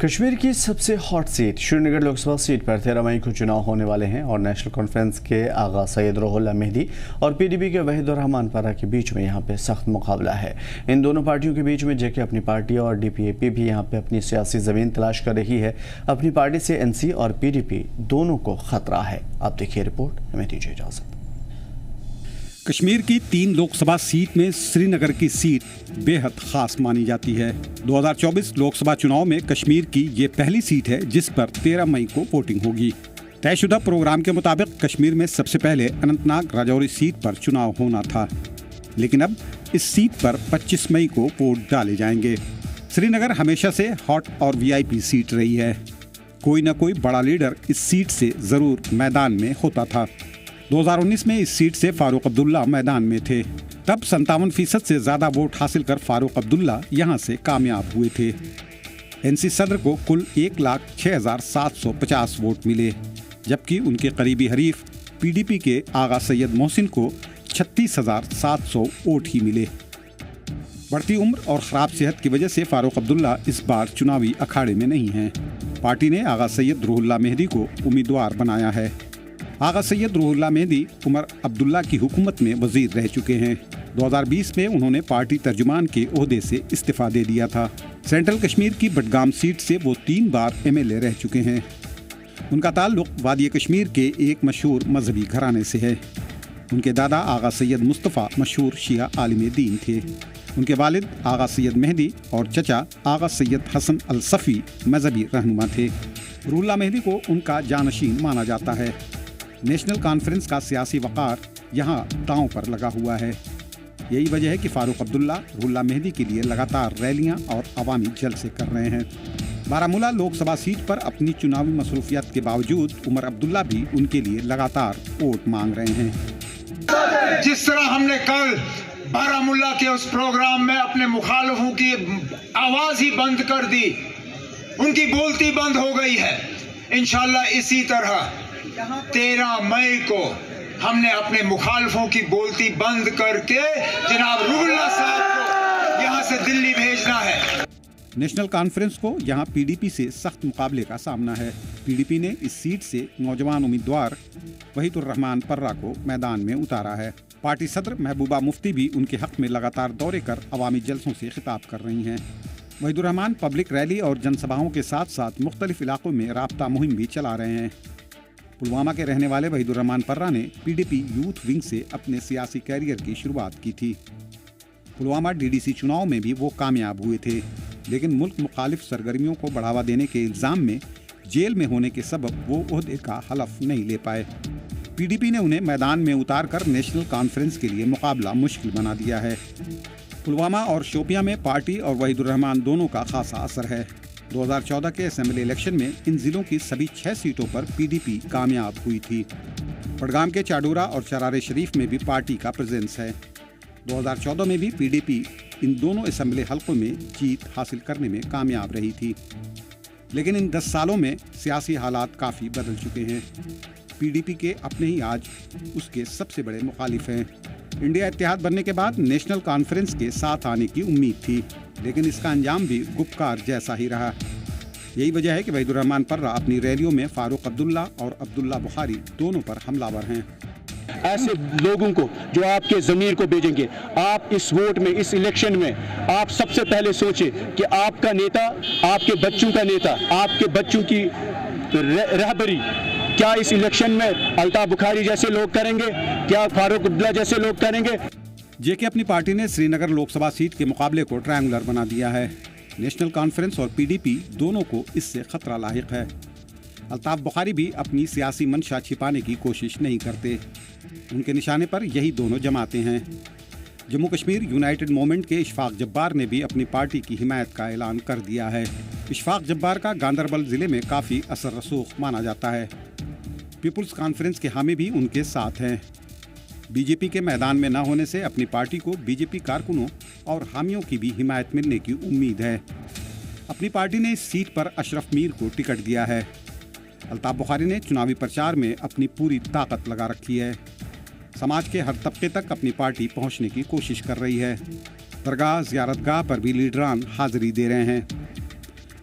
کشمیر کی سب سے hot set شری Nagar Lok Sabha set پر 13 مئی کو چناؤ ہونے والے ہیں اور نیشنل کانفرنس کے آغا سید روح اللہ مہدی اور پی ڈی پی کے وحید الرحمان پرہ کے بیچ میں یہاں پہ سخت مقابلہ ہے۔ ان دونوں پارٹیوں کے بیچ میں جے کے اپنی پارٹی اور ڈی پی اے پی بھی یہاں پہ اپنی سیاسی زمین تلاش کر رہی ہے۔ اپنی پارٹی سے این سی اور پی ڈی پی دونوں کو خطرہ ہے۔ آپ دیکھیے رپورٹ، ہمیں دیجیے اجازت۔ کشمیر کی 3 لوک سبھا سیٹ میں سری نگر کی سیٹ بے حد خاص مانی جاتی ہے۔ 2024 لوک سبھا چناؤ میں کشمیر کی یہ پہلی سیٹ ہے جس پر 13 مئی کو ووٹنگ ہوگی۔ طے شدہ پروگرام کے مطابق کشمیر میں سب سے پہلے اننت ناگ راجوری سیٹ پر چناؤ ہونا تھا، لیکن اب اس سیٹ پر 25 مئی کو ووٹ ڈالے جائیں گے۔ سری نگر ہمیشہ سے ہاٹ اور وی آئی پی سیٹ رہی ہے۔ کوئی نہ کوئی بڑا لیڈر اس سیٹ سے ضرور میدان میں ہوتا تھا۔ 2019 میں اس سیٹ سے فاروق عبداللہ میدان میں تھے، تب 57% سے زیادہ ووٹ حاصل کر فاروق عبداللہ یہاں سے کامیاب ہوئے تھے۔ این سی صدر کو کل 1,06,750 ووٹ ملے، جبکہ ان کے قریبی حریف پی ڈی پی کے آغا سید محسن کو 36,700 ووٹ ہی ملے۔ بڑھتی عمر اور خراب صحت کی وجہ سے فاروق عبداللہ اس بار چناوی اکھاڑے میں نہیں ہیں۔ پارٹی نے آغا سید روح اللہ مہدی کو امیدوار بنایا ہے۔ آغا سید روح اللہ مہدی عمر عبداللہ کی حکومت میں وزیر رہ چکے ہیں۔ 2020 میں انہوں نے پارٹی ترجمان کے عہدے سے استعفیٰ دے دیا تھا۔ سینٹرل کشمیر کی بڈگام سیٹ سے وہ 3 بار ایم ایل اے رہ چکے ہیں۔ ان کا تعلق وادی کشمیر کے ایک مشہور مذہبی گھرانے سے ہے۔ ان کے دادا آغا سید مصطفیٰ مشہور شیعہ عالم دین تھے۔ ان کے والد آغا سید مہدی اور چچا آغا سید حسن الصفی مذہبی رہنما تھے۔ روح اللہ مہدی کو ان کا جانشین مانا جاتا ہے۔ نیشنل کانفرنس کا سیاسی وقار یہاں داؤں پر لگا ہوا ہے۔ یہی وجہ ہے کہ فاروق عبداللہ روح اللہ مہدی کے لیے لگاتار ریلیاں اور عوامی جلسے کر رہے ہیں۔ بارہمولہ لوک سبھا سیٹ پر اپنی چناوی مصروفیات کے باوجود عمر عبداللہ بھی ان کے لیے لگاتار ووٹ مانگ رہے ہیں۔ جس طرح ہم نے کل بارہمولہ کے اس پروگرام میں اپنے مخالفوں کی آواز ہی بند کر دی، ان کی بولتی بند ہو گئی ہے، انشاءاللہ اسی طرح 13 مئی کو ہم نے اپنے مخالفوں کی بولتی بند کر کے جناب روح اللہ صاحب کو یہاں سے دلی بھیجنا ہے۔ نیشنل کانفرنس کو یہاں پی ڈی پی سے سخت مقابلے کا سامنا ہے۔ پی ڈی پی نے اس سیٹ سے نوجوان امیدوار وحید الرحمان پرہ کو میدان میں اتارا ہے۔ پارٹی صدر محبوبہ مفتی بھی ان کے حق میں لگاتار دورے کر عوامی جلسوں سے خطاب کر رہی ہیں۔ وحید الرحمان پبلک ریلی اور جن سبھاؤں کے ساتھ ساتھ مختلف علاقوں میں رابطہ مہم بھی چلا رہے ہیں۔ پلوامہ کے رہنے والے وحید الرحمان پرہ نے P D P youth wing سے اپنے سیاسی کیریئر کی شروعات کی تھی۔ پلوامہ ڈی ڈی سی چناؤ میں بھی وہ کامیاب ہوئے تھے، لیکن ملک مخالف سرگرمیوں کو بڑھاوا دینے کے الزام میں جیل میں ہونے کے سبب وہ عہدے کا حلف نہیں لے پائے۔ پی ڈی پی نے انہیں میدان میں اتار کر نیشنل کانفرنس کے لیے مقابلہ مشکل بنا دیا ہے۔ پلوامہ اور شوپیاں میں پارٹی اور وحید الرحمان دونوں کا خاصا اثر ہے۔ 2014 کے اسمبلی الیکشن میں ان ضلعوں کی سبھی 6 سیٹوں پر پی ڈی پی کامیاب ہوئی تھی۔ بڈگام کے چاڈورہ اور چرارے شریف میں بھی پارٹی کا پریزنس ہے۔ 2014 میں بھی پی ڈی پی ان دونوں اسمبلی حلقوں میں جیت حاصل کرنے میں کامیاب رہی تھی، لیکن ان 10 سالوں میں سیاسی حالات کافی بدل چکے ہیں۔ پی ڈی پی کے اپنے ہی آج اس کے سب سے بڑے مخالف ہیں۔ انڈیا اتحاد بننے کے بعد نیشنل کانفرنس کے ساتھ آنے کی امید تھی، لیکن اس کا انجام بھی گپکار جیسا ہی رہا۔ یہی وجہ ہے کہ وحید الرحمان پرہ اپنی ریلیوں میں فاروق عبداللہ اور عبداللہ بخاری دونوں پر حملہ ور ہیں۔ ایسے لوگوں کو جو آپ کے ضمیر کو بھیجیں گے، آپ اس ووٹ میں، اس الیکشن میں آپ سب سے پہلے سوچیں کہ آپ کا نیتا، آپ کے بچوں کا نیتا، آپ کے بچوں کی رہبری کیا اس الیکشن میں الطاف بخاری جیسے لوگ کریں گے، کیا فاروق عبداللہ جیسے لوگ کریں گے۔ جے کے اپنی پارٹی نے سری نگر لوک سبھا سیٹ کے مقابلے کو ٹرائنگولر بنا دیا ہے۔ نیشنل کانفرنس اور پی ڈی پی دونوں کو اس سے خطرہ لاحق ہے۔ الطاف بخاری بھی اپنی سیاسی منشا چھپانے کی کوشش نہیں کرتے۔ ان کے نشانے پر یہی دونوں جماعتیں ہیں۔ جموں کشمیر یونائٹڈ موومنٹ کے اشفاق جبار نے بھی اپنی پارٹی کی حمایت کا اعلان کر دیا ہے۔ اشفاق جبار کا گاندربل ضلع میں کافی اثر رسوخ مانا جاتا ہے۔ پیپلز کانفرنس کے حامی بھی ان کے ساتھ ہیں۔ بی جے پی کے میدان میں نہ ہونے سے اپنی پارٹی کو بی جے پی کارکنوں اور حامیوں کی بھی حمایت ملنے کی امید ہے۔ اپنی پارٹی نے اس سیٹ پر اشرف میر کو ٹکٹ دیا ہے۔ الطاف بخاری نے چناوی پرچار میں اپنی پوری طاقت لگا رکھی ہے۔ سماج کے ہر طبقے تک اپنی پارٹی پہنچنے کی کوشش کر رہی ہے۔ درگاہ زیارت گاہ پر بھی لیڈران حاضری دے رہے ہیں۔